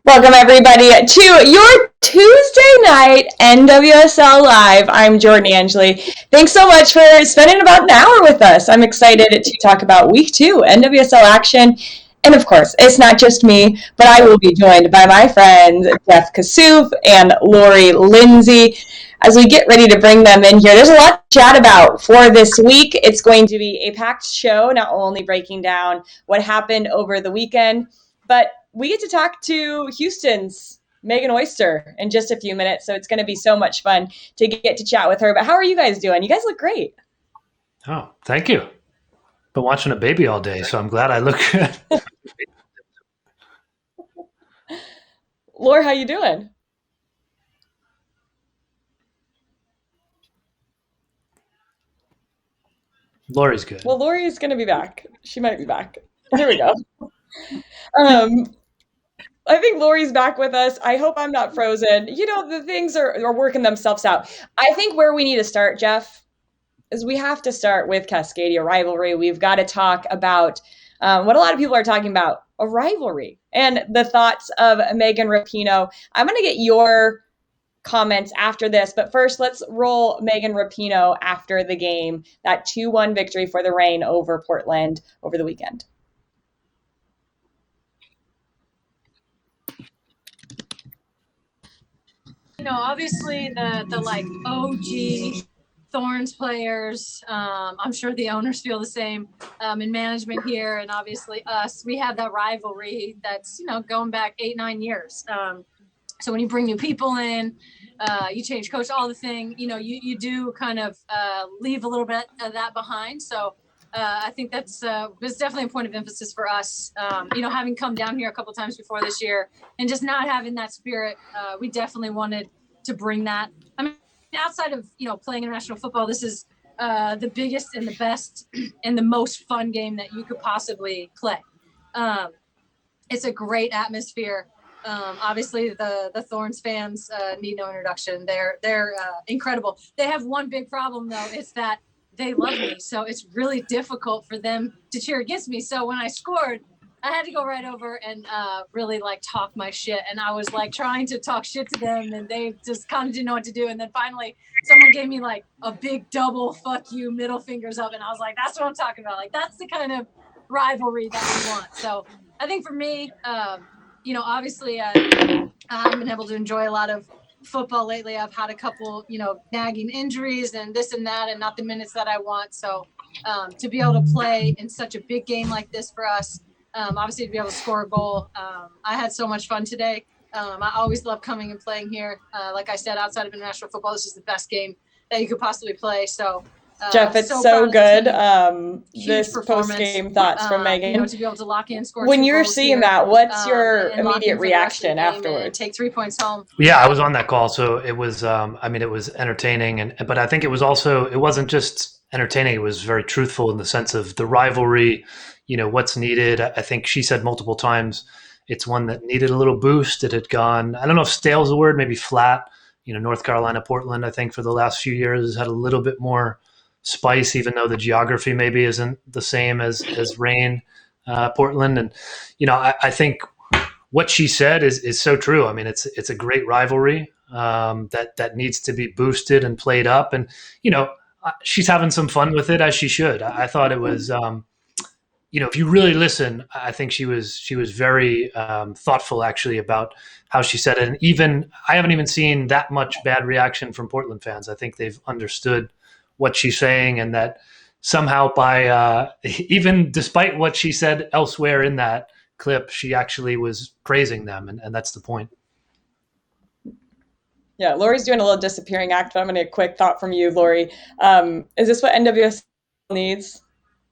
Welcome, everybody, to your Tuesday night NWSL Live. I'm Jordan Angeli. Thanks so much for spending about an hour with us. I'm excited to talk about Week 2 NWSL action. And of course, it's not just me, but I will be joined by my friends Jeff Kassouf and Lori Lindsey as we get ready to bring them in here. There's a lot to chat about for this week. It's going to be a packed show, not only breaking down what happened over the weekend, but we get to talk to Houston's Megan Oyster in just a few minutes, so it's going to be so much fun to get to chat with her. But how are you guys doing? You guys look great. Oh, thank you. Been watching a baby all day, so I'm glad I look good. Laura, how you doing? Lori's good. Well, Lori's going to be back. She might be back. Here we go. I think Lori's back with us. I hope I'm not frozen. You know, the things are working themselves out. I think where we need to start, Jeff, is we have to start with Cascadia rivalry. We've got to talk about what a lot of people are talking about, a rivalry, and the thoughts of Megan Rapinoe. I'm going to get your comments after this, but first let's roll Megan Rapinoe after the game, that 2-1 victory for the Reign over Portland over the weekend. You know, obviously the like OG Thorns players, I'm sure the owners feel the same, in management here, and obviously us, we have that rivalry that's, you know, going back 8-9 years. So when you bring new people in, you change coach, all the thing, you know, you do kind of leave a little bit of that behind. So I think that's definitely a point of emphasis for us. You know, having come down here a couple times before this year and just not having that spirit, we definitely wanted to bring that. I mean, outside of, you know, playing international football, this is the biggest and the best and the most fun game that you could possibly play. It's a great atmosphere. Obviously, the Thorns fans need no introduction. They're incredible. They have one big problem, though. It's that they love me, so it's really difficult for them to cheer against me. So when I scored, I had to go right over and really like talk my shit. And I was like trying to talk shit to them, and they just kind of didn't know what to do. And then finally, someone gave me like a big double "fuck you" middle fingers up, and I was like, "That's what I'm talking about. Like that's the kind of rivalry that we want." So I think for me, you know, obviously I haven't been able to enjoy a lot of football lately. I've had a couple, you know, nagging injuries and this and that, and not the minutes that I want. So to be able to play in such a big game like this for us, obviously to be able to score a goal, I had so much fun today. I always love coming and playing here. Like I said, outside of international football, this is the best game that you could possibly play. So Jeff, it's so good. This post-game thoughts from Megan. You know, to be able to lock in, score. When you're seeing that, what's your immediate reaction afterwards? Take 3 points home. Yeah, I was on that call, so it was. I mean, it was entertaining, but I think it was also. It wasn't just entertaining; it was very truthful in the sense of the rivalry. You know, what's needed. I think she said multiple times, it's one that needed a little boost. It had gone. I don't know if stale is the word. Maybe flat. You know, North Carolina, Portland. I think for the last few years has had a little bit more spice, even though the geography maybe isn't the same as Reign, Portland. And, you know, I think what she said is so true. I mean, it's a great rivalry that needs to be boosted and played up. And, you know, she's having some fun with it, as she should. I thought it was, you know, if you really listen, I think she was very thoughtful actually about how she said it. And even, I haven't even seen that much bad reaction from Portland fans. I think they've understood what she's saying, and that somehow by even despite what she said elsewhere in that clip, she actually was praising them, and that's the point. Yeah, Lori's doing a little disappearing act, but I'm going to get a quick thought from you, Lori. Is this what NWSL needs?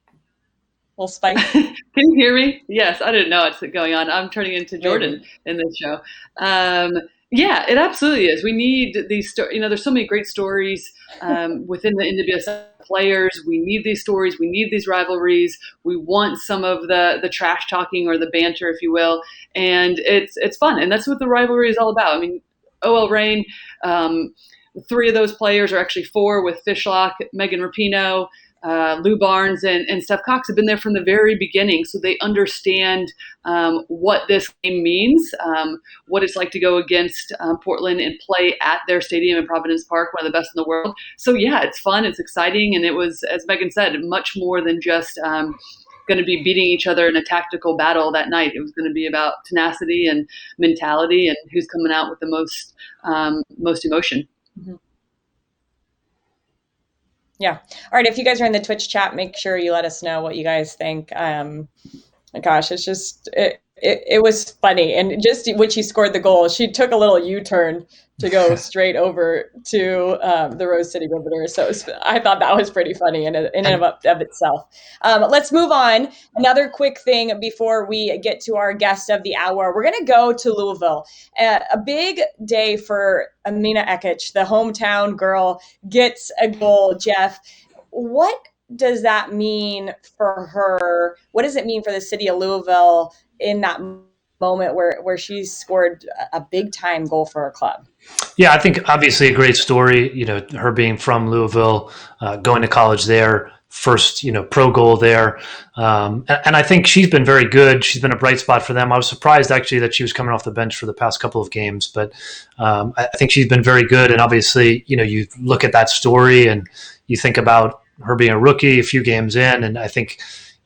A little spice? Can you hear me? Yes, I didn't know what's going on. I'm turning into Jordan in this show. Yeah, it absolutely is. We need these you know, there's so many great stories within the NWSL players. We need these stories. We need these rivalries. We want some of the trash talking or the banter, if you will. And it's fun. And that's what the rivalry is all about. I mean, OL Reign, 3 of those players, are actually 4 with Fishlock, Megan Rapinoe, Lou Barnes and Steph Cox have been there from the very beginning, so they understand what this game means, what it's like to go against Portland and play at their stadium in Providence Park, one of the best in the world. So yeah, it's fun, it's exciting, and it was, as Megan said, much more than just going to be beating each other in a tactical battle that night. It was going to be about tenacity and mentality and who's coming out with the most emotion. Mm-hmm. Yeah. All right. If you guys are in the Twitch chat, make sure you let us know what you guys think. Gosh, it's just, it was funny. And just when she scored the goal, she took a little U-turn to go straight over to the Rose City Riveters. So I thought that was pretty funny in and of itself. Let's move on. Another quick thing before we get to our guest of the hour. We're going to go to Louisville. A big day for Amina Ekic, the hometown girl, gets a goal. Jeff, what does that mean for her? What does it mean for the city of Louisville in that moment where she scored a big time goal for her club? Yeah, I think obviously a great story, her being from Louisville, going to college there, first, pro goal there. And I think she's been very good. She's been a bright spot for them. I was surprised actually that she was coming off the bench for the past couple of games, but I think she's been very good. And obviously, you look at that story and you think about her being a rookie a few games in, and I think,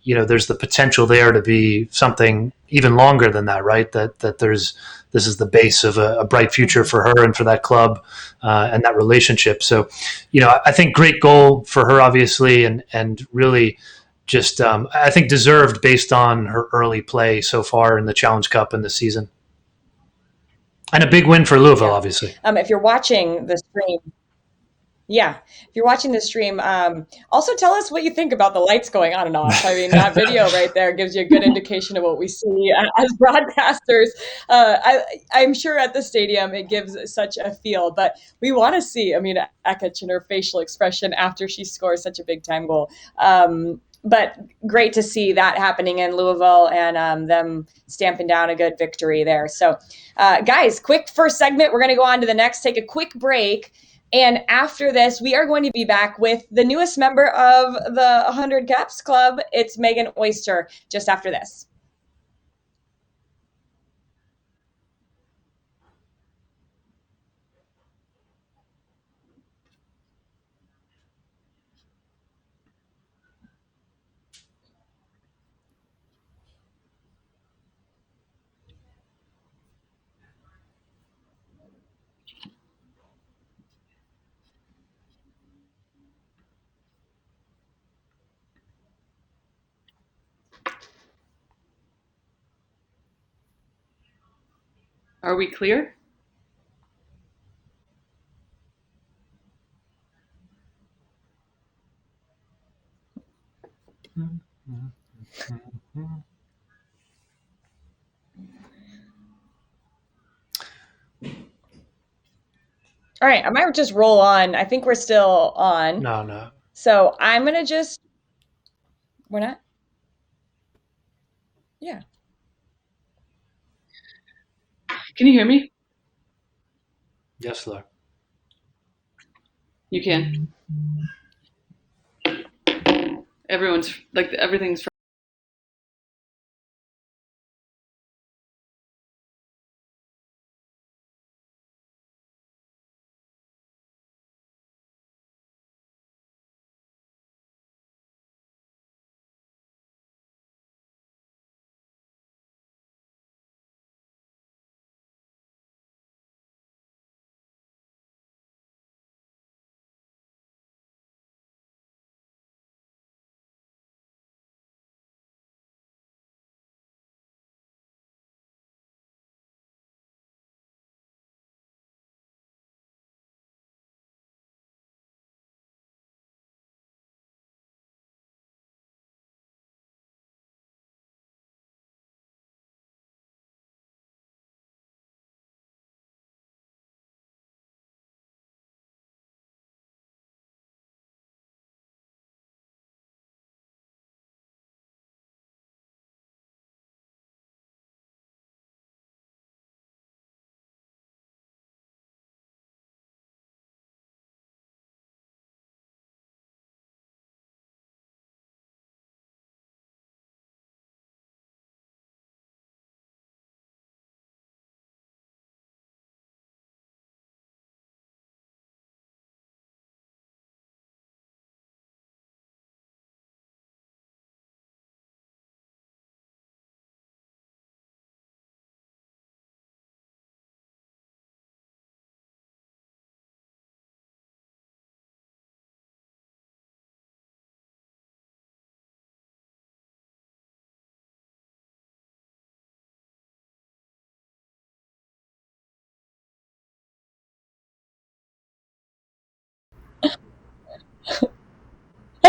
there's the potential there to be something even longer than that, right? That this is the base of a bright future for her and for that club and that relationship. So, I think great goal for her, obviously, and really just, I think deserved based on her early play so far in the Challenge Cup and the season. And a big win for Louisville, obviously. If you're watching the stream, if you're watching the stream, also tell us what you think about the lights going on and off. I mean, that video right there gives you a good indication of what we see as broadcasters. I'm sure at the stadium it gives such a feel, but we want to see Amina Ekic and her facial expression after she scores such a big time goal. But great to see that happening in Louisville and them stamping down a good victory there. So, guys, quick first segment. We're going to go on to the next, take a quick break. And after this, we are going to be back with the newest member of the 100 Caps Club. It's Megan Oyster, just after this. Are we clear? All right, I might just roll on. I think we're still on. No. So I'm going to we're not? Yeah. Can you hear me? Yes, Laura. You can. Everything's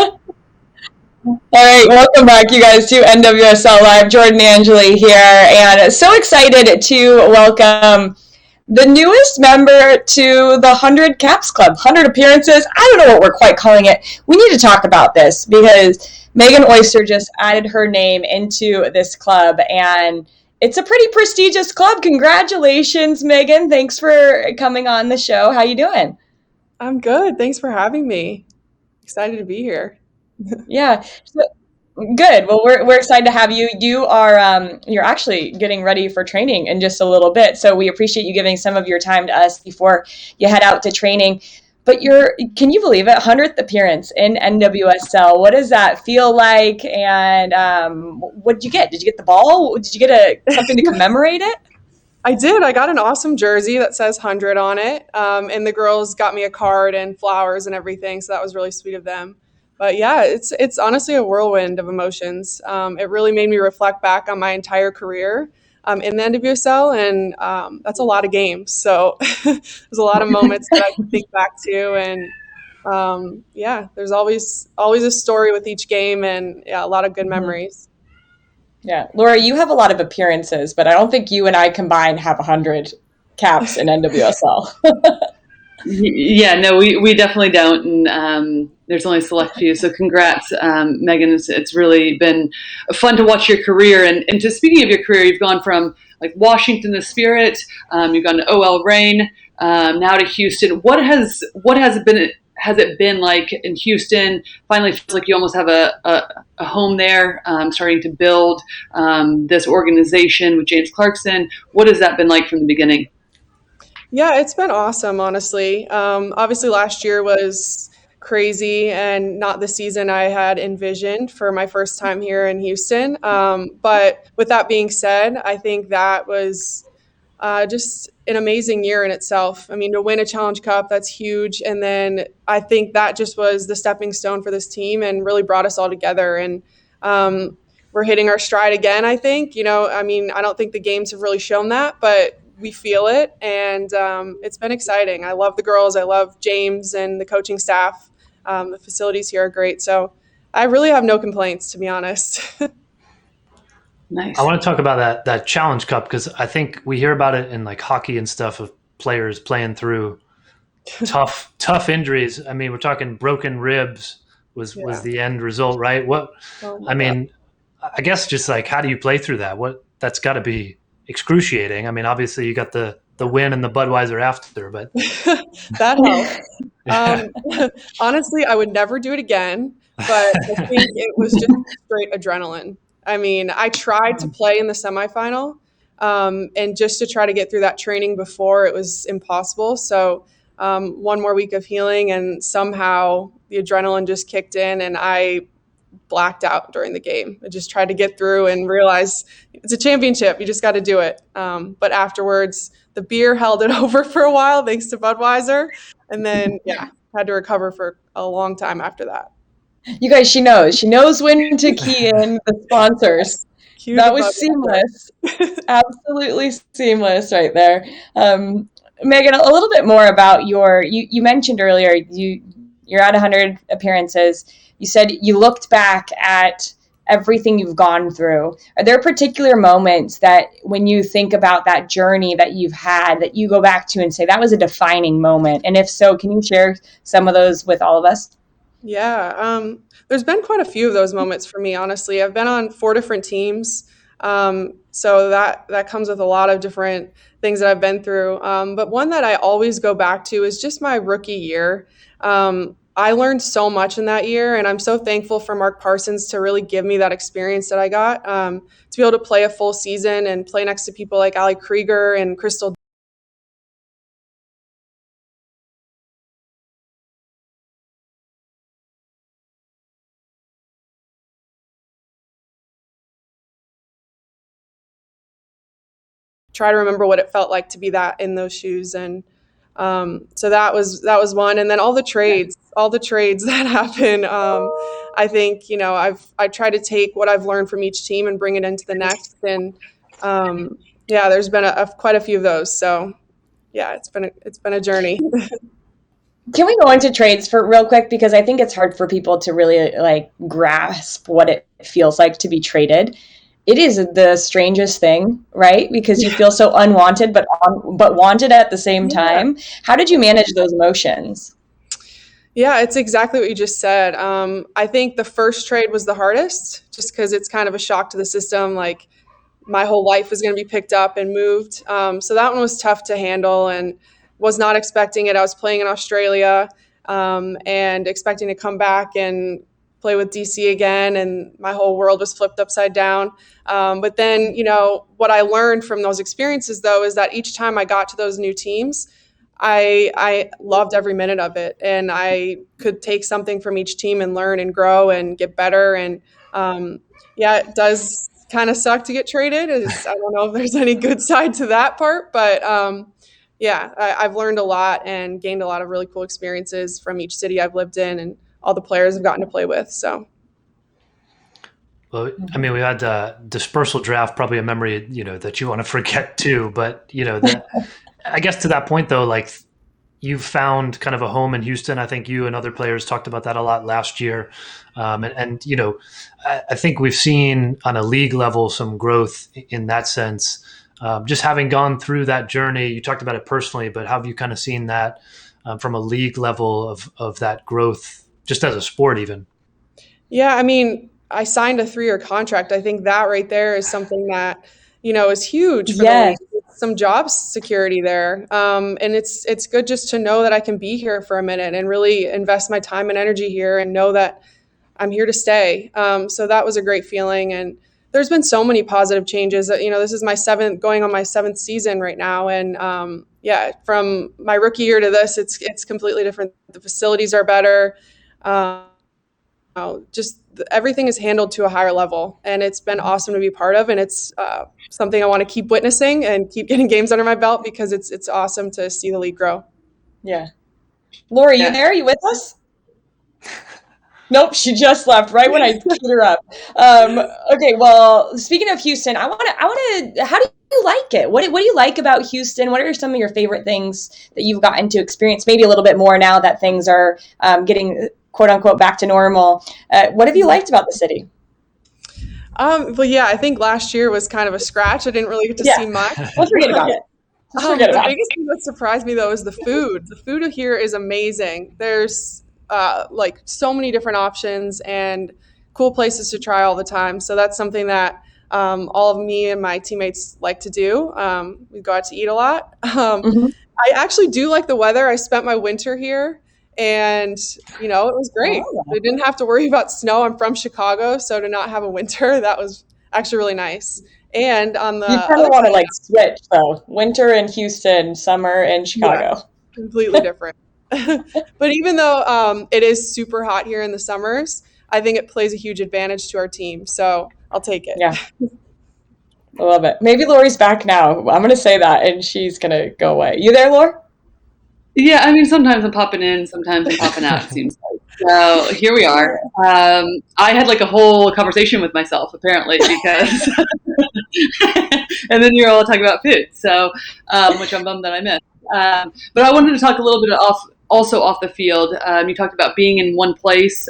All right, welcome back, you guys, to NWSL Live. Jordan Angeli here, and so excited to welcome the newest member to the 100 Caps Club, 100 appearances. I don't know what we're quite calling it. We need to talk about this because Megan Oyster just added her name into this club, and it's a pretty prestigious club. Congratulations, Megan. Thanks for coming on the show. How you doing? I'm good. Thanks for having me. Excited to be here. Yeah. So, good. Well, we're excited to have you. You are you're actually getting ready for training in just a little bit, so we appreciate you giving some of your time to us before you head out to training. But can you believe it? 100th appearance in NWSL. What does that feel like? And what did you get? Did you get the ball? Did you get something to commemorate it? I did. I got an awesome jersey that says 100 on it. And the girls got me a card and flowers and everything. So that was really sweet of them. But yeah, it's honestly a whirlwind of emotions. It really made me reflect back on my entire career in the NWSL. And that's a lot of games. So there's a lot of moments that I can think back to. And yeah, there's always a story with each game, and yeah, a lot of good memories. Yeah, Laura, you have a lot of appearances, but I don't think you and I combined have 100 caps in NWSL. Yeah, no, we definitely don't, and there's only a select few. So congrats, Megan. It's really been fun to watch your career. And to speaking of your career, you've gone from like Washington, the Spirit, you've gone to OL Reign, now to Houston. What has it been like in Houston? Finally feels like you almost have a home there, starting to build this organization with James Clarkson. What has that been like from the beginning? Yeah, it's been awesome, honestly. Obviously, last year was crazy and not the season I had envisioned for my first time here in Houston. But with that being said, I think that was just an amazing year in itself. I mean, to win a Challenge Cup, that's huge. And then I think that just was the stepping stone for this team and really brought us all together. And we're hitting our stride again, I think. I mean, I don't think the games have really shown that, but we feel it. And it's been exciting. I love the girls. I love James and the coaching staff. The facilities here are great. So I really have no complaints, to be honest. Nice. I want to talk about that Challenge Cup because I think we hear about it in like hockey and stuff of players playing through tough injuries. I mean, we're talking broken ribs was the end result, right? I mean, I guess just like how do you play through that? That's got to be excruciating. I mean, obviously you got the win and the Budweiser after, but that helps. Honestly, I would never do it again, but I think it was just straight adrenaline. I mean, I tried to play in the semifinal, and just to try to get through that training before, it was impossible. So one more week of healing, and somehow the adrenaline just kicked in, and I blacked out during the game. I just tried to get through and realize it's a championship. You just got to do it. But afterwards, the beer held it over for a while, thanks to Budweiser. And then, had to recover for a long time after that. You guys, she knows when to key in the sponsors. That was seamless. Absolutely seamless right there. Megan, a little bit more about you mentioned earlier, you're at 100 appearances. You said you looked back at everything you've gone through. Are there particular moments that when you think about that journey that you've had that you go back to and say that was a defining moment? And if so, can you share some of those with all of us? Yeah, there's been quite a few of those moments for me, honestly. I've been on 4 different teams, so that comes with a lot of different things that I've been through. But one that I always go back to is just my rookie year. I learned so much in that year, and I'm so thankful for Mark Parsons to really give me that experience that I got, to be able to play a full season and play next to people like Ali Krieger and Crystal. Try to remember what it felt like to be that in those shoes. And so that was one. And then all the trades that happen. I think, I try to take what I've learned from each team and bring it into the next. And there's been quite a few of those. So yeah, it's been a journey. Can we go into trades for real quick? Because I think it's hard for people to really like grasp what it feels like to be traded. It is the strangest thing, right? Because you feel so unwanted, but wanted at the same time. How did you manage those emotions? Yeah, it's exactly what you just said. I think the first trade was the hardest, just because it's kind of a shock to the system. Like my whole life was going to be picked up and moved. So that one was tough to handle and was not expecting it. I was playing in Australia and expecting to come back and play with DC again, and my whole world was flipped upside down. But then, what I learned from those experiences, though, is that each time I got to those new teams, I loved every minute of it, and I could take something from each team and learn and grow and get better. And yeah, it does kind of suck to get traded. I don't know if there's any good side to that part, but yeah, I've learned a lot and gained a lot of really cool experiences from each city I've lived in and all the players I've gotten to play with. So. Well, I mean, we had dispersal draft, probably a memory, that you want to forget too. But, I guess to that point, though, like you've found kind of a home in Houston. I think you and other players talked about that a lot last year. And I think we've seen on a league level some growth in that sense. Just having gone through that journey, you talked about it personally, but how have you kind of seen that from a league level of that growth, just as a sport even? Yeah, I mean, I signed a 3-year contract. I think that right there is something that, is huge for the Yes. league. Some job security there. And it's good just to know that I can be here for a minute and really invest my time and energy here and know that I'm here to stay. So that was a great feeling. And there's been so many positive changes. This is going on my 7th season right now. And yeah, from my rookie year to this, it's completely different. The facilities are better. Just everything is handled to a higher level, and it's been awesome to be part of. And it's something I want to keep witnessing and keep getting games under my belt, because it's awesome to see the league grow. Yeah. Lori, you there? You with us? Nope, she just left right when I queued her up. Okay, well, speaking of Houston, I want to. How do you like it? What do you like about Houston? What are some of your favorite things that you've gotten to experience? Maybe a little bit more now that things are getting quote unquote back to normal. What have you liked about the city? Well, yeah, I think last year was kind of a scratch. I didn't really get to see much. Let's forget about it. The biggest thing that surprised me, though, is the food. The food here is amazing. There's like so many different options and cool places to try all the time. So that's something that all of me and my teammates like to do. We go out to eat a lot. I actually do like the weather. I spent my winter here, and it was great. We didn't have to worry about snow. I'm from Chicago, so to not have a winter, that was actually really nice. And on the you kind of want to like switch though, winter in Houston, summer in Chicago. Yeah, completely different. But even though it is super hot here in the summers, I think it plays a huge advantage to our team. So I'll take it. Yeah. I love it. Maybe Lori's back now. I'm going to say that, and she's going to go away. You there, Lori? Yeah, I mean, sometimes I'm popping in, sometimes I'm popping out, it seems like. So here we are. I had like a whole conversation with myself, apparently, because, and then you're all talking about food, so, which I'm bummed that I missed. But I wanted to talk a little bit off the field. You talked about being in one place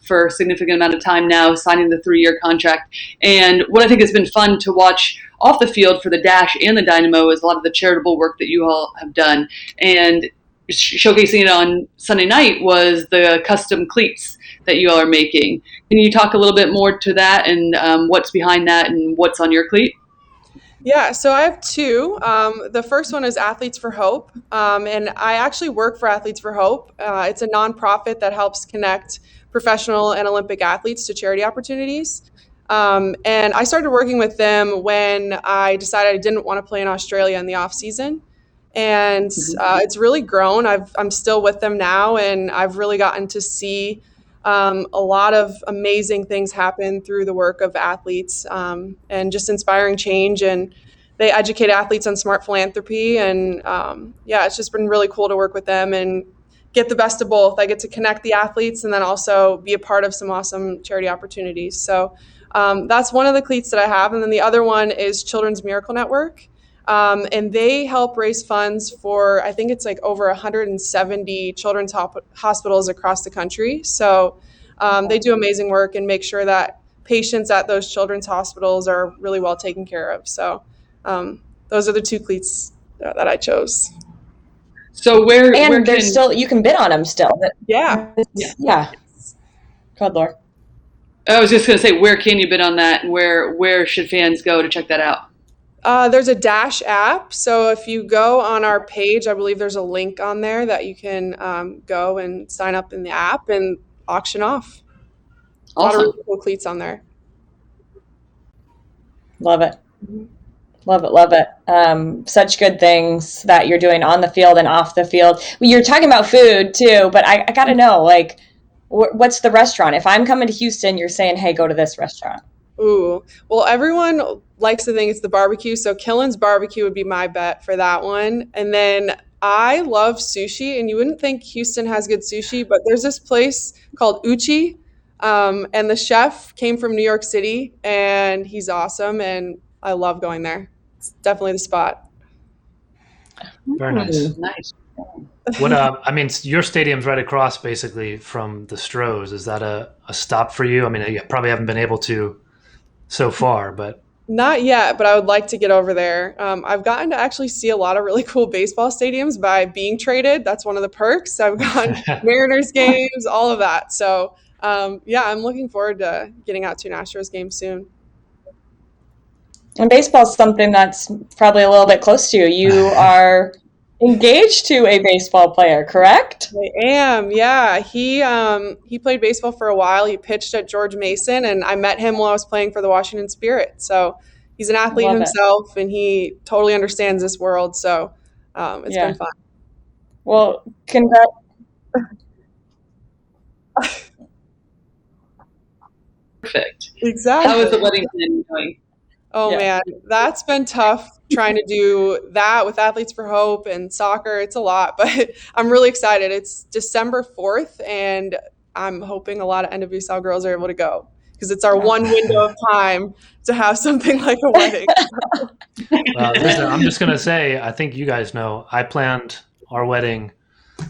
for a significant amount of time now, signing the 3-year contract. And what I think has been fun to watch off the field for the Dash and the Dynamo is a lot of the charitable work that you all have done. And showcasing it on Sunday night was the custom cleats that you all are making. Can you talk a little bit more to that and what's behind that and what's on your cleat? Yeah, so I have 2. The first one is Athletes for Hope, and I actually work for Athletes for Hope. It's a nonprofit that helps connect professional and Olympic athletes to charity opportunities. And I started working with them when I decided I didn't want to play in Australia in the off season. And it's really grown. I'm still with them now, and I've really gotten to see a lot of amazing things happen through the work of athletes, and just inspiring change. And they educate athletes on smart philanthropy. And yeah, it's just been really cool to work with them and get the best of both. I get to connect the athletes and then also be a part of some awesome charity opportunities. So that's one of the cleats that I have. And then the other one is Children's Miracle Network. And they help raise funds for, I think it's like over 170 children's hospitals across the country. So they do amazing work and make sure that patients at those children's hospitals are really well taken care of. So those are the two cleats that I chose. So where there's still, you can bid on them still. Yeah. Yeah. Go ahead, Laura. I was just going to say, where can you bid on that, and where should fans go to check that out? There's a Dash app. So if you go on our page, I believe there's a link on there that you can go and sign up in the app and auction off. Awesome. A lot of really cool cleats on there. Love it. Love it. Love it. Such good things that you're doing on the field and off the field. You're talking about food too, but I got to know, like, what's the restaurant? If I'm coming to Houston, you're saying, hey, go to this restaurant. Ooh, well, everyone likes to think it's the barbecue. So Killen's Barbecue would be my bet for that one. And then I love sushi, and you wouldn't think Houston has good sushi, but there's this place called Uchi. And the chef came from New York City, and he's awesome. And I love going there. It's definitely the spot. Very nice. Nice. What I mean, your stadium's right across basically from the Stros. Is that a stop for you? I mean, you probably haven't been able to so far, but Not yet, but I would like to get over there. I've gotten to actually see a lot of really cool baseball stadiums by being traded. That's one of the perks. I've gone Mariners games, all of that. So, yeah, I'm looking forward to getting out to an Astros game soon. And baseball's something that's probably a little bit close to you. You are engaged to a baseball player, correct? I am, yeah. He played baseball for a while. He pitched at George Mason, and I met him while I was playing for the Washington Spirit. So he's an athlete Love it. himself, and he totally understands this world. So it's Yeah. been fun. Well, congrats. Perfect. Exactly. How is the wedding planning going? Oh Yeah. man, that's been tough trying to do that with Athletes for Hope and soccer. It's a lot, but I'm really excited. It's December 4th, and I'm hoping a lot of NWSL girls are able to go because it's our one window of time to have something like a wedding. well, listen, I'm just gonna say, I think you guys know, I planned our wedding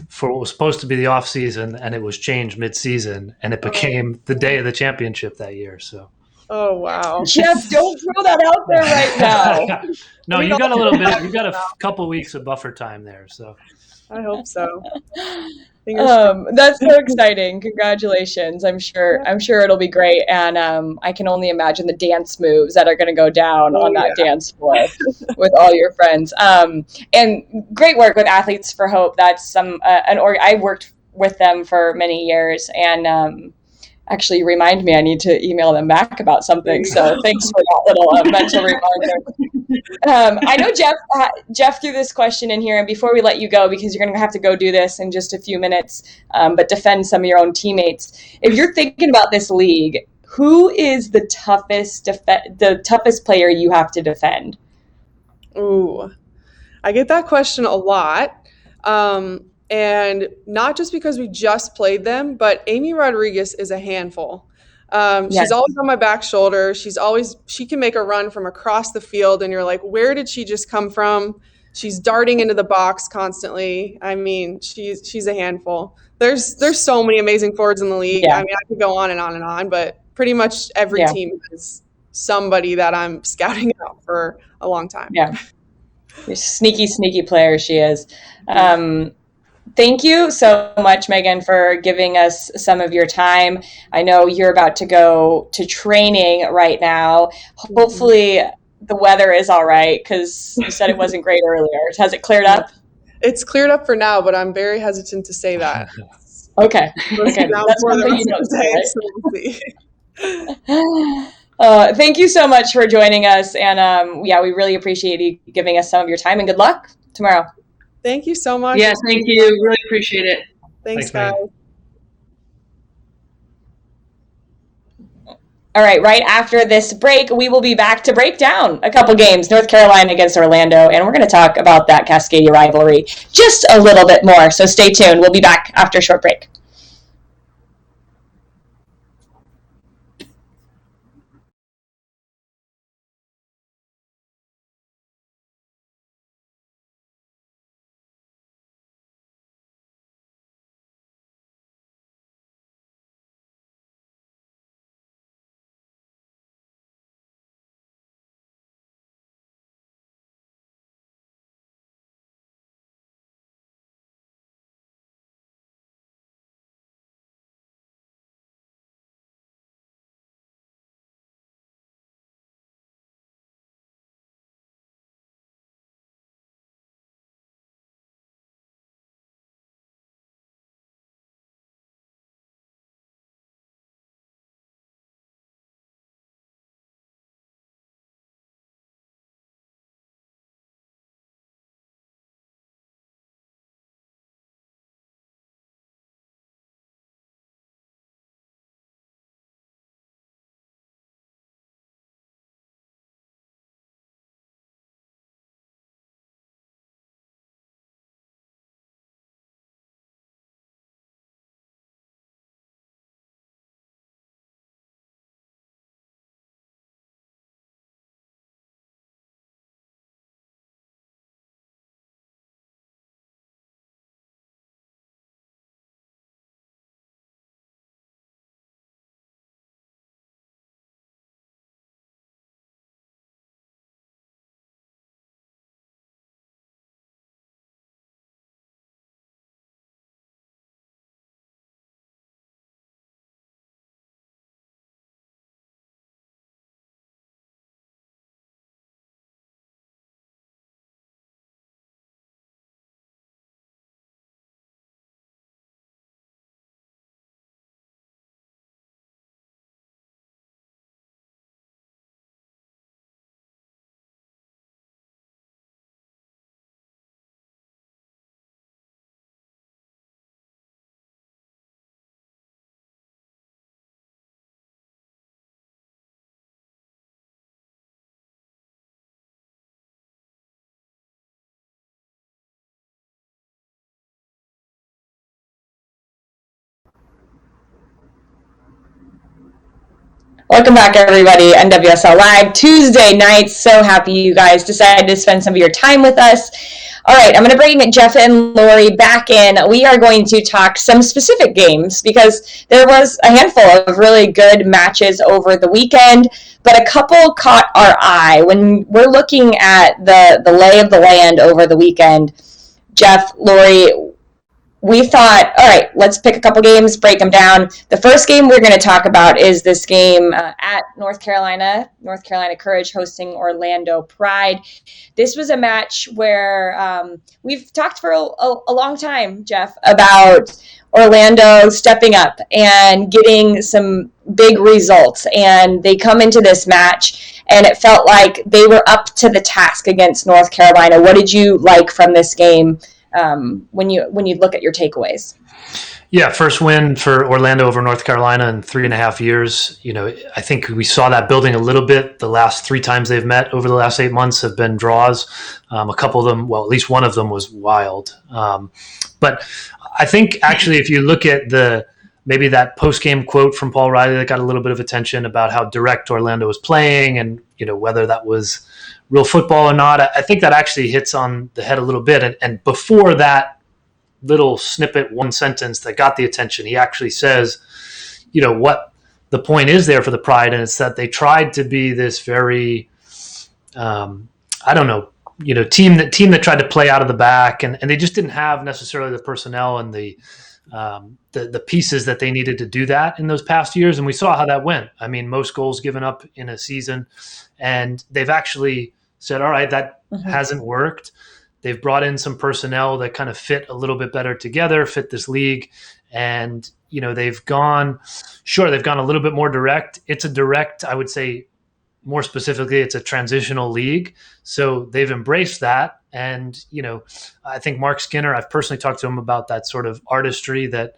for what was supposed to be the off season, and it was changed mid-season, and it became the day of the championship that year. So. Oh wow. Jeff, don't throw that out there right now. No, you got a little bit. You got a couple weeks of buffer time there. So I hope so. Fingers crossed. That's so exciting. Congratulations. I'm sure it'll be great. And I can only imagine the dance moves that are going to go down on that dance floor with all your friends. And great work with Athletes for Hope. That's I worked with them for many years, and actually remind me I need to email them back about something. So thanks for that little mental reminder. I know Jeff threw this question in here, and before we let you go, because you're going to have to go do this in just a few minutes, but defend some of your own teammates. If you're thinking about this league, who is the toughest player you have to defend? Ooh, I get that question a lot. And not just because we just played them, but Amy Rodriguez is a handful. She's always on my back shoulder. She can make a run from across the field, and you're like, where did she just come from? She's darting into the box constantly. I mean, she's a handful. There's so many amazing forwards in the league. Yeah. I mean, I could go on and on and on, but pretty much every team has somebody that I'm scouting out for a long time. Yeah. Sneaky player she is. Thank you so much, Megan, for giving us some of your time. I know you're about to go to training right now. Hopefully the weather is all right, because you said it wasn't great earlier. Has it cleared up? It's cleared up for now, but I'm very hesitant to say that. Okay. That's one thing you don't say, right? So we'll see. Thank you so much for joining us. And we really appreciate you giving us some of your time, and good luck tomorrow. Thank you so much. Yes, thank you. Really appreciate it. Thanks guys. Megan. All right after this break, we will be back to break down a couple games, North Carolina against Orlando, and we're going to talk about that Cascadia rivalry just a little bit more. So stay tuned. We'll be back after a short break. Welcome back, everybody. NWSL Live Tuesday nights. So happy you guys decided to spend some of your time with us. All right, I'm going to bring Jeff and Lori back in. We are going to talk some specific games because there was a handful of really good matches over the weekend, but a couple caught our eye. When we're looking at the lay of the land over the weekend, Jeff, Lori, we thought, all right, let's pick a couple games, break them down. The first game we're going to talk about is this game at North Carolina Courage hosting Orlando Pride. This was a match where we've talked for a long time, Jeff, about Orlando stepping up and getting some big results. And they come into this match, and it felt like they were up to the task against North Carolina. What did you like from this game? When you look at your takeaways? Yeah, first win for Orlando over North Carolina in 3.5 years. I think we saw that building a little bit. The last 3 times they've met over the last 8 months have been draws. A couple of them, well, at least one of them was wild. But I think actually if you look at maybe that post-game quote from Paul Riley that got a little bit of attention about how direct Orlando was playing and, whether that was real football or not, I think that actually hits on the head a little bit. And before that little snippet, one sentence that got the attention, he actually says, what the point is there for the Pride, and it's that they tried to be this very, team that tried to play out of the back, and they just didn't have necessarily the personnel and the pieces that they needed to do that in those past years. And we saw how that went. I mean, most goals given up in a season, and they've actually said, all right, that hasn't worked. They've brought in some personnel that kind of fit a little bit better together, fit this league. And, they've gone a little bit more direct. It's a direct, I would say, more specifically, it's a transitional league. So they've embraced that. And, I think Mark Skinner, I've personally talked to him about that sort of artistry that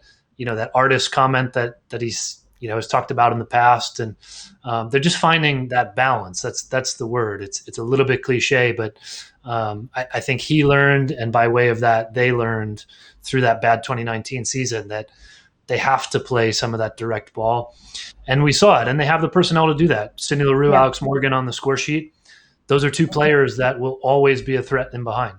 artist comment that he's, has talked about in the past. And they're just finding that balance. That's the word. It's a little bit cliche, but I think he learned, and by way of that, they learned through that bad 2019 season that they have to play some of that direct ball. And we saw it, and they have the personnel to do that. Sydney Leroux, Yeah. Alex Morgan on the score sheet. Those are 2 players that will always be a threat in behind.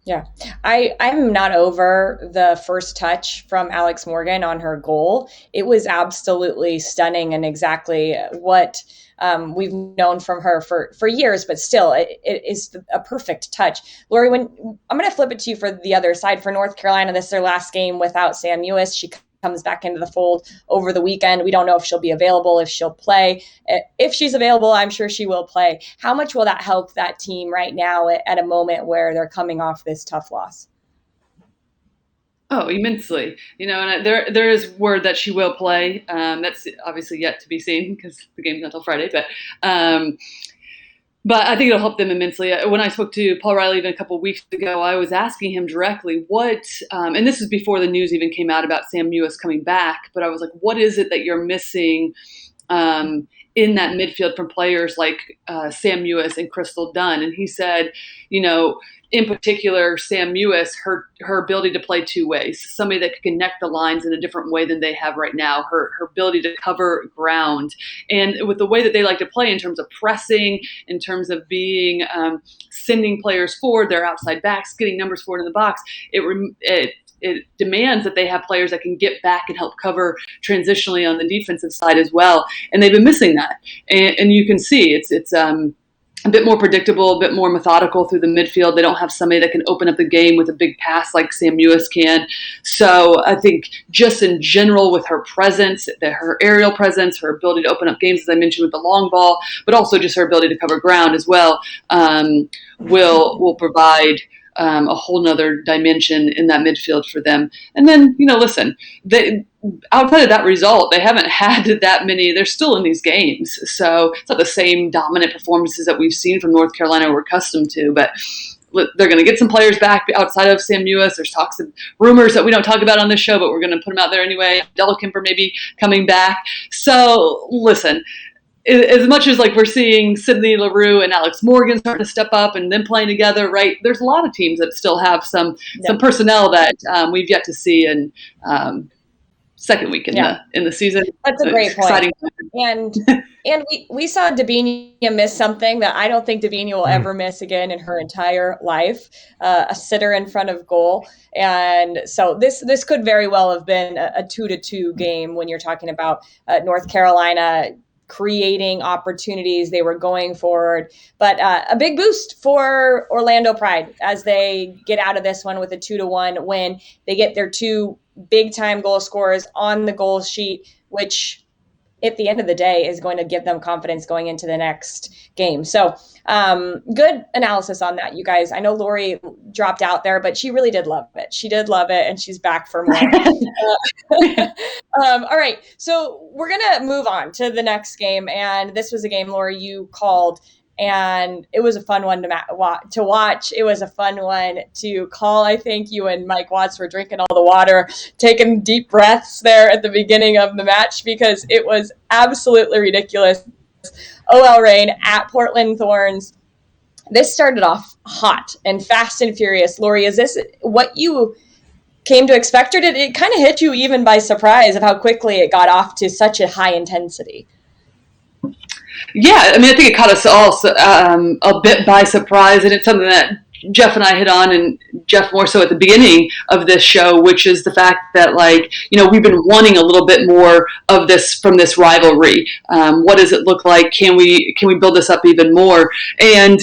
Yeah, I'm not over the first touch from Alex Morgan on her goal. It was absolutely stunning and exactly what we've known from her for years, but still, it is a perfect touch. Lori, I'm going to flip it to you for the other side. For North Carolina, this is their last game without Sam Ewis. She comes back into the fold over the weekend. We don't know if she'll be available, if she'll play. If she's available, I'm sure she will play. How much will that help that team right now at a moment where they're coming off this tough loss? Oh, immensely. And there is word that she will play. That's obviously yet to be seen because the game's not until Friday. But I think it'll help them immensely. When I spoke to Paul Riley even a couple of weeks ago, I was asking him directly and this is before the news even came out about Sam Ewis coming back, but I was like, what is it that you're missing in that midfield from players like Sam Ewis and Crystal Dunn? And he said, in particular, Sam Ewis, her ability to play 2 ways, somebody that could connect the lines in a different way than they have right now, her ability to cover ground. And with the way that they like to play in terms of pressing, in terms of being sending players forward, their outside backs, getting numbers forward in the box, it demands that they have players that can get back and help cover transitionally on the defensive side as well. And they've been missing that. And you can see it's a bit more predictable, a bit more methodical through the midfield. They don't have somebody that can open up the game with a big pass like Sam Ewis can. So I think just in general with her presence, her aerial presence, her ability to open up games, as I mentioned with the long ball, but also just her ability to cover ground as well, will provide a whole nother dimension in that midfield for them. And then, listen, outside of that result, they haven't had that many. They're still in these games. So it's not the same dominant performances that we've seen from North Carolina we're accustomed to. But they're going to get some players back outside of Sam Ewis. There's talks of rumors that we don't talk about on this show, but we're going to put them out there anyway. Della Kemper maybe coming back. So listen, as much as like we're seeing Sydney Leroux and Alex Morgan starting to step up and then playing together, right? There's a lot of teams that still have some personnel that we've yet to see. And second week in the season. That's a great point. And we saw Dabinia miss something that I don't think Dabinia will ever miss again in her entire life, a sitter in front of goal. And so this could very well have been a 2-2 game when you're talking about North Carolina creating opportunities. They were going forward, but a big boost for Orlando Pride as they get out of this one with a 2-1 win. They get their 2 big time goal scorers on the goal sheet, which at the end of the day is going to give them confidence going into the next game. So good analysis on that, you guys. I know Lori dropped out there, but she really did love it. She did love it, and she's back for more. All right, so we're going to move on to the next game. And this was a game, Lori, you called, and it was a fun one to watch. It was a fun one to call. I think you and Mike Watts were drinking all the water, taking deep breaths there at the beginning of the match because it was absolutely ridiculous. OL Reign at Portland Thorns. This started off hot and fast and furious. Lori, is this what you came to expect, or did it kind of hit you even by surprise of how quickly it got off to such a high intensity? Yeah, I mean, I think it caught us all a bit by surprise, and it's something that Jeff and I hit on, and Jeff more so at the beginning of this show, which is the fact that, we've been wanting a little bit more of this from this rivalry. What does it look like? Can we build this up even more? And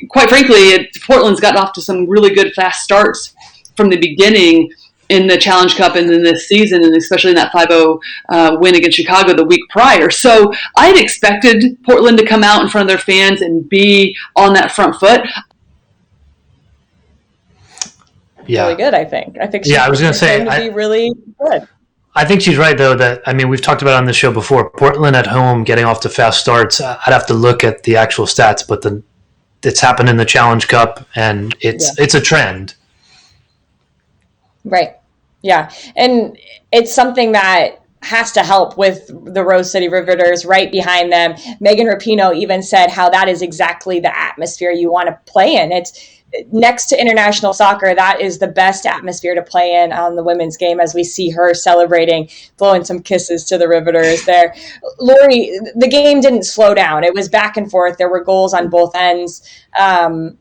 quite frankly, Portland's gotten off to some really good fast starts from the beginning in the Challenge Cup and in this season, and especially in that 5-0 win against Chicago the week prior. So I had expected Portland to come out in front of their fans and be on that front foot. Yeah. Really good, I think. I was going to say, be really good. I think she's right, though, that, we've talked about it on the show before, Portland at home getting off to fast starts. I'd have to look at the actual stats, but it's happened in the Challenge Cup, and it's a trend. Right. Yeah. And it's something that has to help with the Rose City Riveters right behind them. Megan Rapinoe even said how that is exactly the atmosphere you want to play in. It's next to international soccer. That is the best atmosphere to play in on the women's game, as we see her celebrating, blowing some kisses to the Riveters there. Lori, the game didn't slow down. It was back and forth. There were goals on both ends. And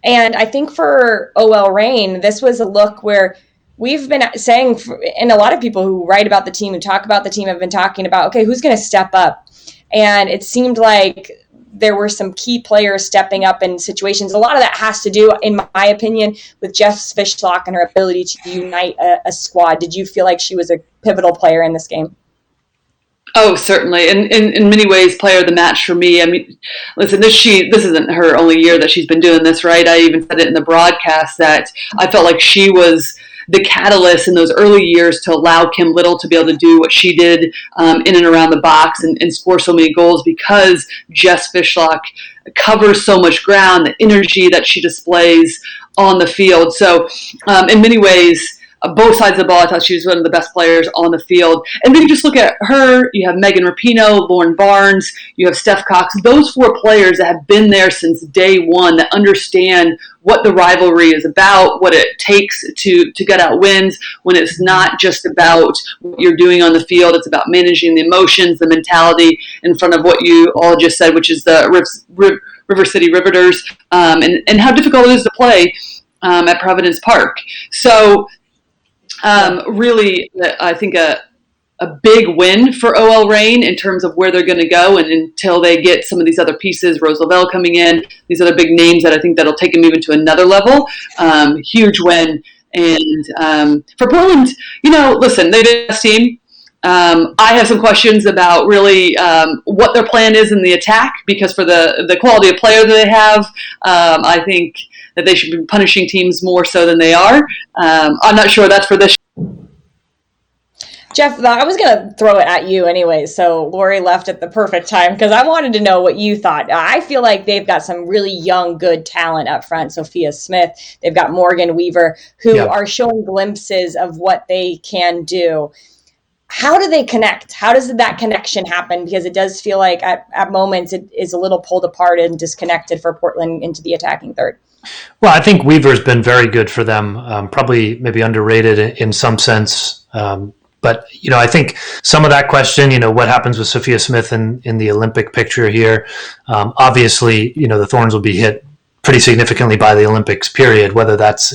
I think for OL Reign, this was a look where we've been saying, and a lot of people who write about the team and talk about the team have been talking about, okay, who's going to step up? And it seemed like there were some key players stepping up in situations. A lot of that has to do, in my opinion, with Jess Fishlock and her ability to unite a squad. Did you feel like she was a pivotal player in this game? Oh, certainly. And in many ways, player of the match for me. I mean, listen, this isn't her only year that she's been doing this, right? I even said it in the broadcast that I felt like she was the catalyst in those early years to allow Kim Little to be able to do what she did in and around the box and score so many goals, because Jess Fishlock covers so much ground, the energy that she displays on the field. So in many ways, both sides of the ball, I thought she was one of the best players on the field. And then you just look at her, you have Megan Rapinoe, Lauren Barnes, you have Steph Cox, those 4 players that have been there since day one, that understand what the rivalry is about, what it takes to get out wins, when it's not just about what you're doing on the field, it's about managing the emotions, the mentality in front of what you all just said, which is the River City Riveters, and how difficult it is to play at Providence Park. So really, I think a big win for OL Reign in terms of where they're going to go, and until they get some of these other pieces, Rose Lavelle coming in, these other big names that I think that'll take them even to another level. Huge win. And for Portland, listen, they're the best team. I have some questions about really what their plan is in the attack, because for the quality of player that they have, I think that they should be punishing teams more so than they are. I'm not sure that's for this. Jeff, I was going to throw it at you anyway, so Lori left at the perfect time because I wanted to know what you thought. I feel like they've got some really young, good talent up front. Sophia Smith, they've got Morgan Weaver, who are showing glimpses of what they can do. How do they connect? How does that connection happen? Because it does feel like at moments it is a little pulled apart and disconnected for Portland into the attacking third. Well, I think Weaver's been very good for them, probably maybe underrated in some sense. But, I think some of that question, what happens with Sophia Smith in the Olympic picture here, obviously, the Thorns will be hit pretty significantly by the Olympics period, whether that's,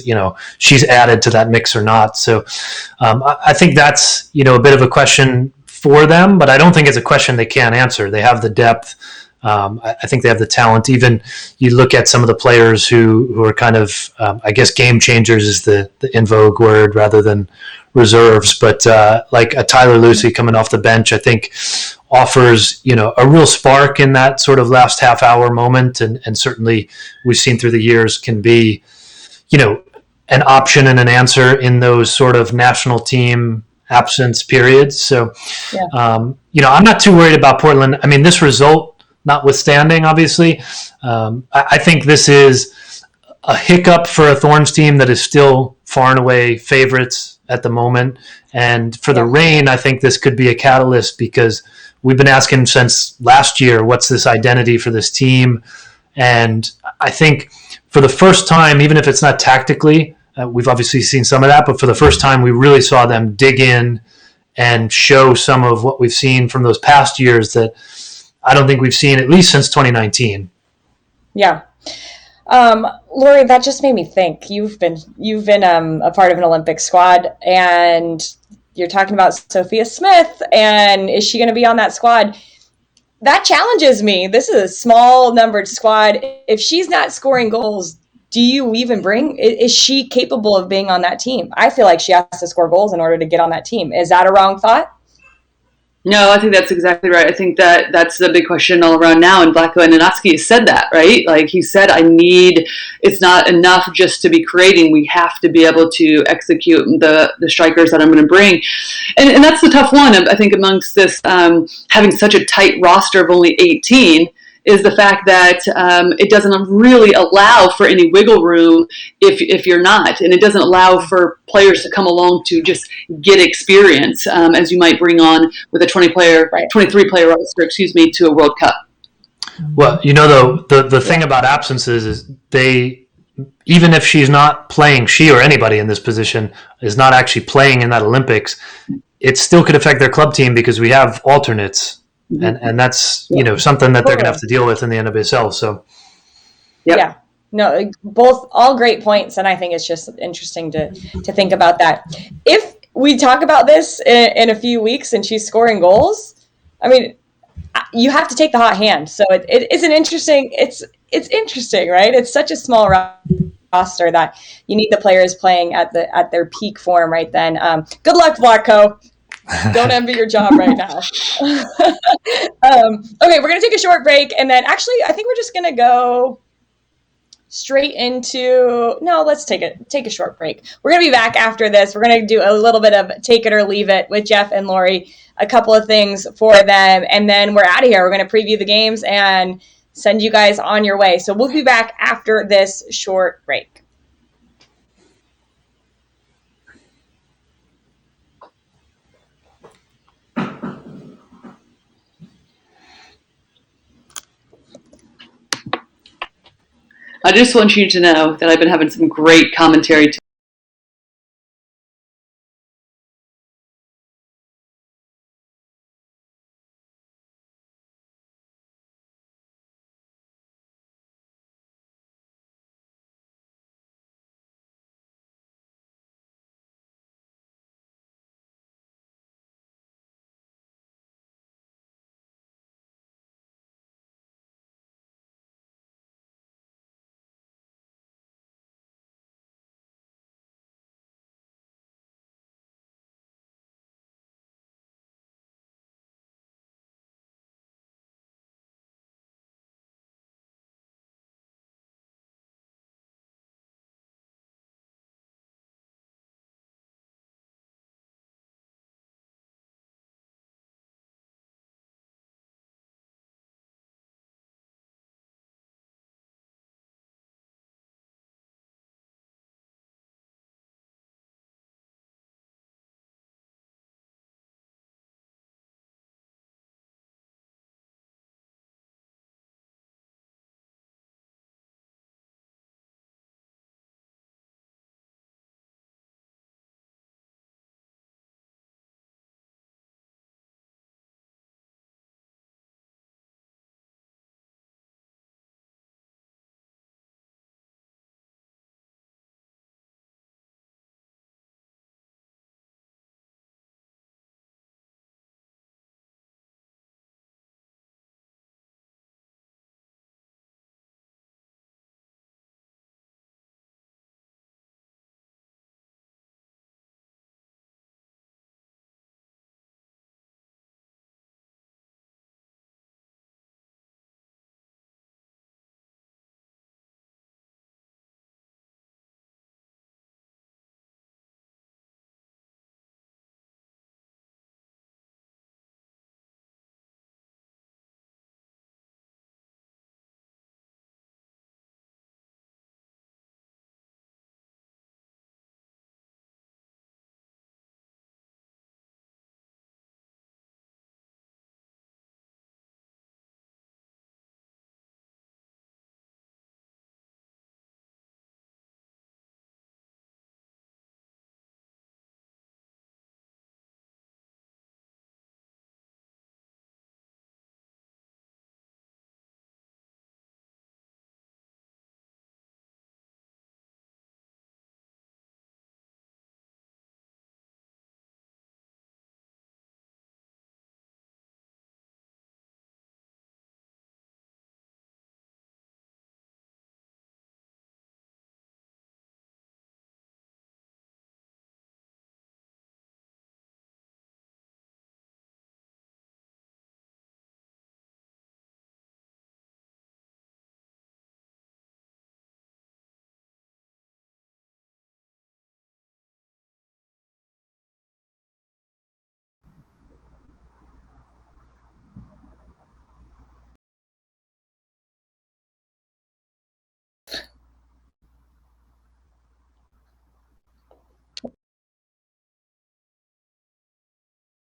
she's added to that mix or not. So I think that's, a bit of a question for them, but I don't think it's a question they can't answer. They have the depth. I think they have the talent. Even you look at some of the players who are kind of, I guess, game changers is the in vogue word rather than reserves. But like a Tyler Lucy coming off the bench, I think offers, a real spark in that sort of last half hour moment. And certainly we've seen through the years can be, an option and an answer in those sort of national team absence periods. So, Yeah. I'm not too worried about Portland. I mean, this result notwithstanding, obviously, I think this is a hiccup for a Thorns team that is still far and away favorites at the moment. And for the Reign, I think this could be a catalyst because we've been asking since last year, what's this identity for this team? And I think for the first time, even if it's not tactically, we've obviously seen some of that, but for the first time, we really saw them dig in and show some of what we've seen from those past years that I don't think we've seen at least since 2019. Yeah. Lori, that just made me think. You've been a part of an Olympic squad, and you're talking about Sophia Smith, and is she going to be on that squad? That challenges me. This is a small numbered squad. If she's not scoring goals, do you even is she capable of being on that team? I feel like she has to score goals in order to get on that team. Is that a wrong thought? No, I think that's exactly right. I think that's the big question all around now. And Vlatko Ananoski said that, right? Like he said, it's not enough just to be creating. We have to be able to execute the strikers that I'm going to bring. And that's the tough one, I think, amongst this, having such a tight roster of only 18, is the fact that it doesn't really allow for any wiggle room if you're not. And it doesn't allow for players to come along to just get experience as you might bring on with a 23-player roster, to a World Cup. Well, the thing about absences is even if she's not playing, she or anybody in this position is not actually playing in that Olympics, it still could affect their club team because we have alternates. And that's, something that they're going to have to deal with in the NWSL. So, Yeah, no, all great points. And I think it's just interesting to think about that. If we talk about this in a few weeks and she's scoring goals, I mean, you have to take the hot hand. So it's interesting, right? It's such a small roster that you need the players playing at their peak form right then. Good luck, Vlatko. Don't envy your job right now. Okay, we're going to take a short break. And then actually, I think we're just going to go straight into... No, let's take a short break. We're going to be back after this. We're going to do a little bit of take it or leave it with Jeff and Lori, a couple of things for them. And then we're out of here. We're going to preview the games and send you guys on your way. So we'll be back after this short break. I just want you to know that I've been having some great commentary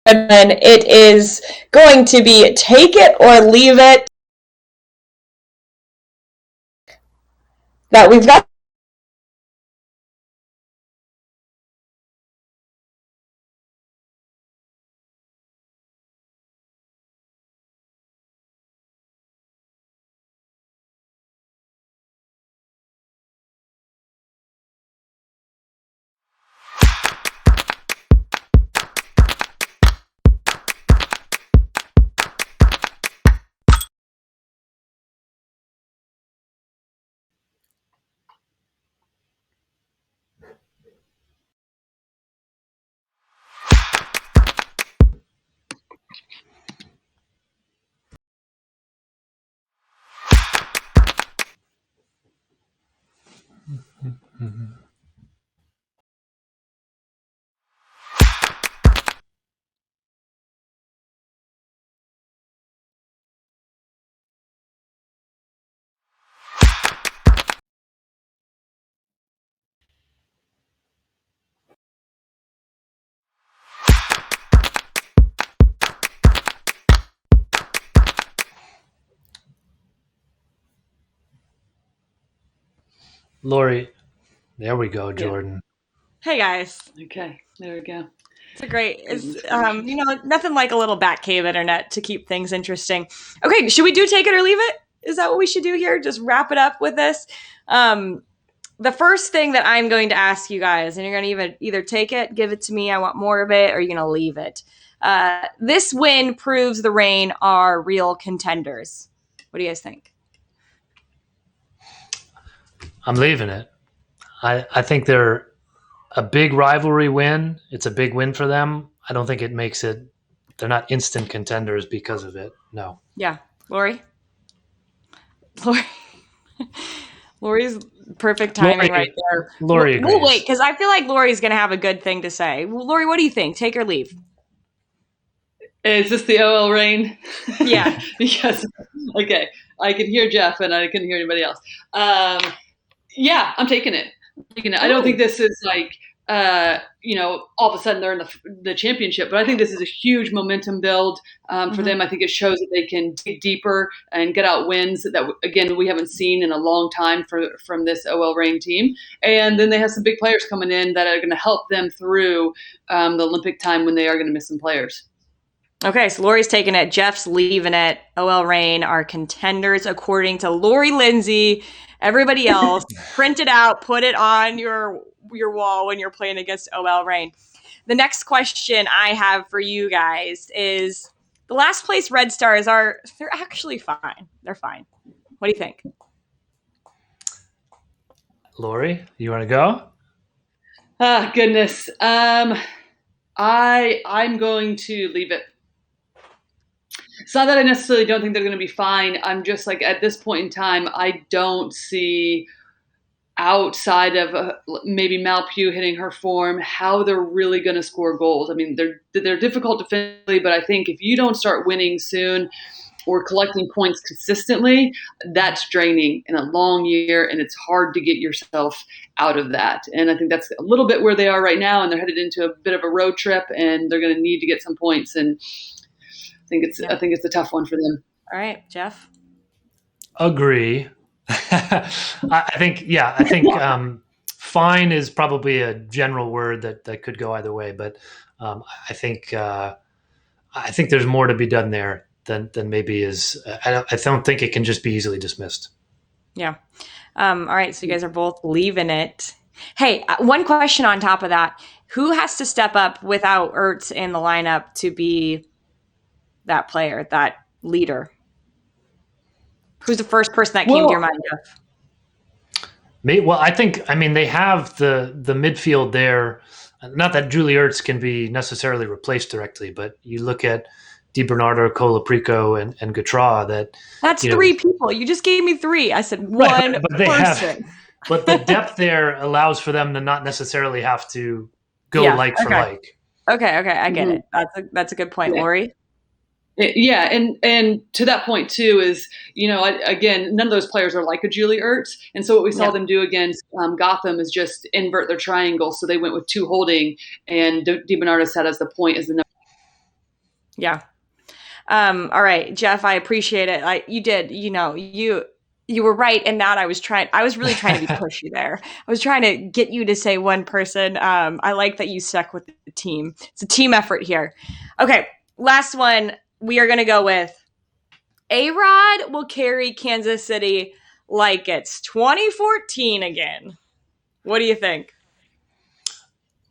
and then it is going to be take it or leave it. That we've got. Lori, there we go, Jordan. Hey guys, Okay, there we go. it's nothing like a little Batcave internet to keep things interesting. Okay, should we do take it or leave it? Is that what we should do here? Just wrap it up with this. The first thing that I'm going to ask you guys, and you're going to either take it, give it to me, I want more of it, or you're going to leave it. This win proves the Reign are real contenders. What do you guys think? I'm leaving it. I think they're a big rivalry win. It's a big win for them. I don't think it makes it. They're not instant contenders because of it. No. Yeah, Lori. Lori's perfect timing right there. Lori agrees. We'll wait because I feel like Lori's going to have a good thing to say. Lori, what do you think? Take or leave? Is this the OL Reign? Yeah. Because, okay, I can hear Jeff and I couldn't hear anybody else. Yeah, I'm taking it. I don't think this is like, all of a sudden they're in the championship, but I think this is a huge momentum build for them. I think it shows that they can dig deeper and get out wins that, again, we haven't seen in a long time from this OL Reign team. And then they have some big players coming in that are going to help them through the Olympic time when they are going to miss some players. Okay, so Lori's taking it. Jeff's leaving it. OL Reign are contenders according to Lori Lindsey. Everybody else, print it out, put it on your wall when you're playing against OL Reign. The next question I have for you guys is the last place Red Stars they're actually fine. They're fine. What do you think? Lori, you want to go? Ah, goodness. I'm going to leave it. It's not that I necessarily don't think they're going to be fine. I'm just like, at this point in time, I don't see, outside of maybe Mal Pugh hitting her form, how they're really going to score goals. I mean, they're difficult defensively, but I think if you don't start winning soon or collecting points consistently, that's draining in a long year, and it's hard to get yourself out of that. And I think that's a little bit where they are right now, and they're headed into a bit of a road trip, and they're going to need to get some points. And I think it's a tough one for them. All right, Jeff. Agree. I think fine is probably a general word that could go either way, but I think there's more to be done there than maybe is. I don't think it can just be easily dismissed. Yeah. All right, so you guys are both leaving it. Hey, one question on top of that: who has to step up without Ertz in the lineup to be that player, that leader? Who's the first person that came to your mind, Jeff? They have the midfield there. Not that Julie Ertz can be necessarily replaced directly, but you look at DiBernardo, Colaprico, and Gautrat. That's three people. You just gave me three. I said one person. But the depth there allows for them to not necessarily have to go for like. Okay, I get it. That's a good point, Lori. Yeah, and to that point too is, again, none of those players are like a Julie Ertz, and so what we saw them do against Gotham is just invert their triangle. So they went with two holding, and DiBernardo sat as the point as the number. Yeah. All right, Jeff, I appreciate it. You were right in that I was really trying to be pushy there. I was trying to get you to say one person. I like that you stuck with the team. It's a team effort here. Okay, last one. We are going to go with A-Rod will carry Kansas City like it's 2014 again. What do you think?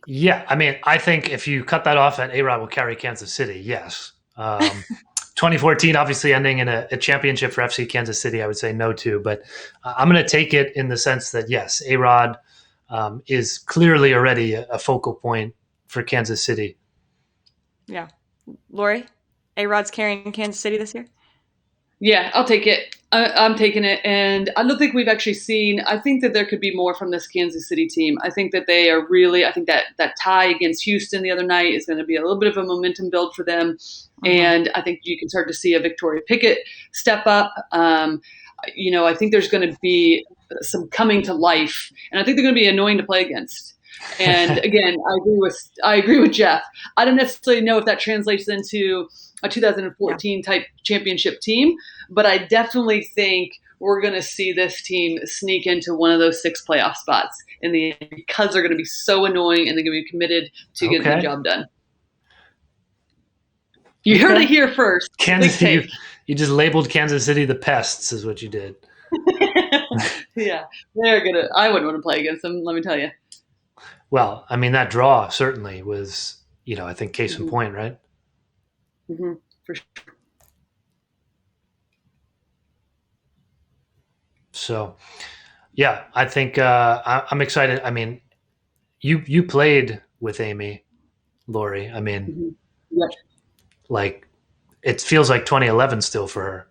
Yeah, I mean, I think if you cut that off at A-Rod will carry Kansas City, yes. 2014 obviously ending in a championship for FC Kansas City, I would say no to, but I'm going to take it in the sense that, yes, A-Rod is clearly already a focal point for Kansas City. Yeah. Lori, A-Rod's carrying Kansas City this year? Yeah, I'll take it. I'm taking it. And I don't think we've actually seen, I think that there could be more from this Kansas City team. I think that they are really, I think that tie against Houston the other night is going to be a little bit of a momentum build for them. Mm-hmm. And I think you can start to see a Victoria Pickett step up. I think there's going to be some coming to life. And I think they're going to be annoying to play against. And again, I agree with Jeff. I don't necessarily know if that translates into a 2014 type championship team, but I definitely think we're going to see this team sneak into one of those 6 playoff spots in the end because they're going to be so annoying and they're going to be committed to getting the job done. You heard it here first. Kansas City, you just labeled Kansas City the pests is what you did. Yeah, I wouldn't want to play against them, let me tell you. Well, I mean, that draw certainly was, I think case in point, right? Mm-hmm. For sure. So, yeah, I think I'm excited. I mean, you played with Amy, Lori. I mean, like it feels like 2011 still for her.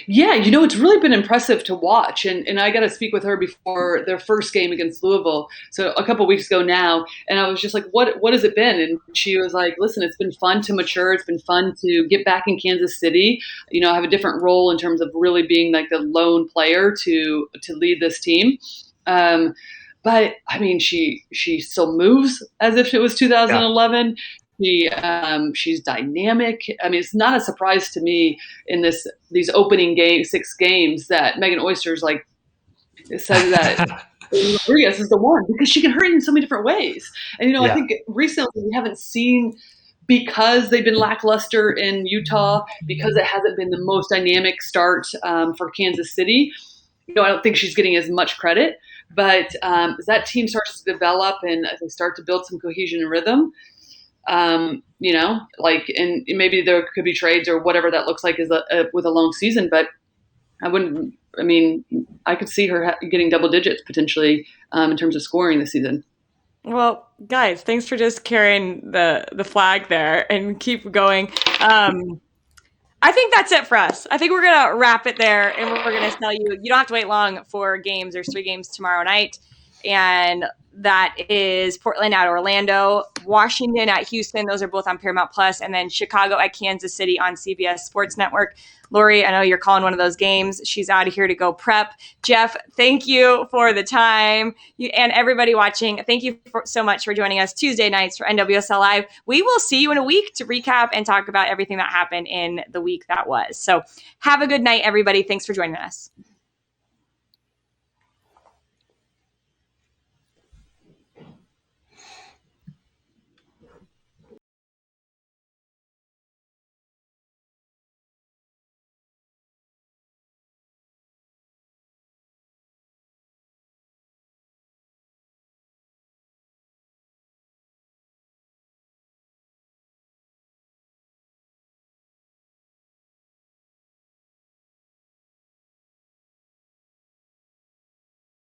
Yeah, it's really been impressive to watch. And I got to speak with her before their first game against Louisville. So a couple of weeks ago now. And I was just like, what has it been? And she was like, listen, it's been fun to mature. It's been fun to get back in Kansas City. I have a different role in terms of really being like the lone player to lead this team. But I mean, she still moves as if it was 2011. Yeah. She's dynamic. I mean, it's not a surprise to me in these opening 6 games that Megan Oyster's like says that Rodriguez is the one because she can hurt in so many different ways. And I think recently we haven't seen, because they've been lackluster in Utah, because it hasn't been the most dynamic start for Kansas City. I don't think she's getting as much credit. But as that team starts to develop and they start to build some cohesion and rhythm. And maybe there could be trades or whatever that looks like with a long season, but I could see her getting double digits potentially in terms of scoring this season. Well, guys, thanks for just carrying the flag there and keep going. I think that's it for us. I think we're going to wrap it there, and we're going to tell you don't have to wait long for games. There's 3 games tomorrow night, and that is Portland at Orlando, Washington at Houston. Those are both on Paramount Plus, and then Chicago at Kansas City on CBS Sports Network. Lori, I know you're calling one of those games. She's out of here to go prep. Jeff, thank you for the time. And everybody watching, thank you so much for joining us Tuesday nights for NWSL Live. We will see you in a week to recap and talk about everything that happened in the week that was. So have a good night, everybody. Thanks for joining us.